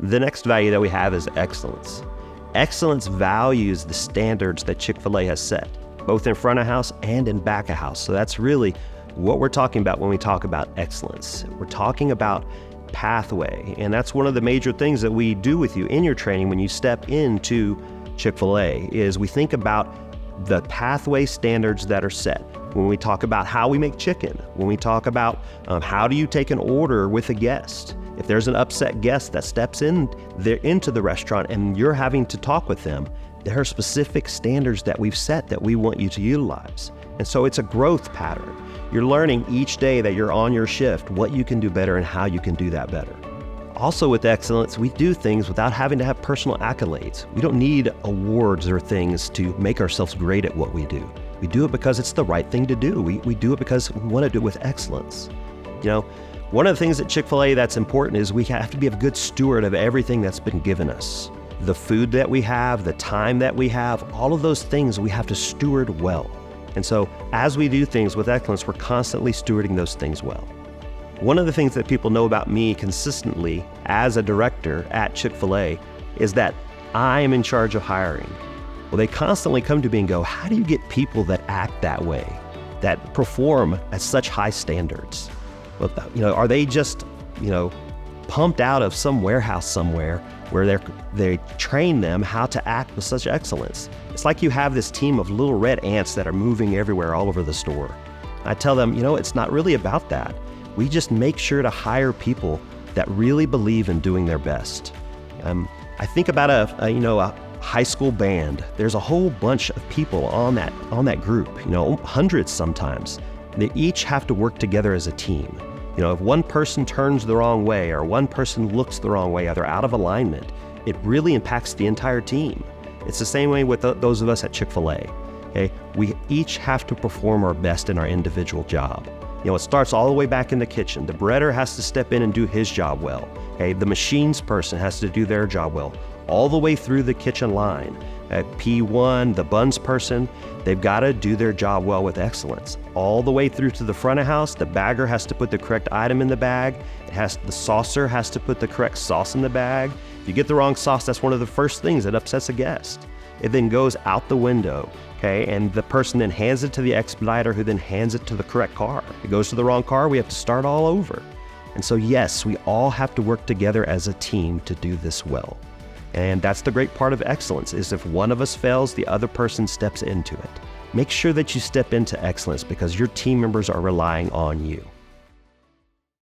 The next value that we have is excellence. Excellence values the standards that Chick-fil-A has set, both in front of house and in back of house. So that's really what we're talking about when we talk about excellence. We're talking about pathway, and that's one of the major things that we do with you in your training when you step into Chick-fil-A is we think about the pathway standards that are set. When we talk about how we make chicken, when we talk about how do you take an order with a guest. If there's an upset guest that steps in there into the restaurant and you're having to talk with them, there are specific standards that we've set that we want you to utilize. And so it's a growth pattern. You're learning each day that you're on your shift what you can do better and how you can do that better. Also with excellence, we do things without having to have personal accolades. We don't need awards or things to make ourselves great at what we do. We do it because it's the right thing to do. We do it because we want to do it with excellence. You know, one of the things at Chick-fil-A that's important is we have to be a good steward of everything that's been given us. The food that we have, the time that we have, all of those things we have to steward well. And so as we do things with excellence, we're constantly stewarding those things well. One of the things that people know about me consistently as a director at Chick-fil-A is that I am in charge of hiring. Well, they constantly come to me and go, how do you get people that act that way, that perform at such high standards? Well, are they just, pumped out of some warehouse somewhere where they train them how to act with such excellence? It's like you have this team of little red ants that are moving everywhere all over the store. I tell them, it's not really about that. We just make sure to hire people that really believe in doing their best. I think about a high school band. There's a whole bunch of people on that group, hundreds sometimes. They each have to work together as a team. If one person turns the wrong way or one person looks the wrong way or they're out of alignment, it really impacts the entire team. It's the same way with those of us at Chick-fil-A. Okay? We each have to perform our best in our individual job. It starts all the way back in the kitchen. The breader has to step in and do his job well. Okay? The machines person has to do their job well. All the way through the kitchen line. At P1, the buns person, they've got to do their job well with excellence. All the way through to the front of house, the bagger has to put the correct item in the bag. The saucer has to put the correct sauce in the bag. If you get the wrong sauce, that's one of the first things that upsets a guest. It then goes out the window, okay? And the person then hands it to the expediter who then hands it to the correct car. If it goes to the wrong car, we have to start all over. And so yes, we all have to work together as a team to do this well. And that's the great part of excellence, is if one of us fails, the other person steps into it. Make sure that you step into excellence because your team members are relying on you.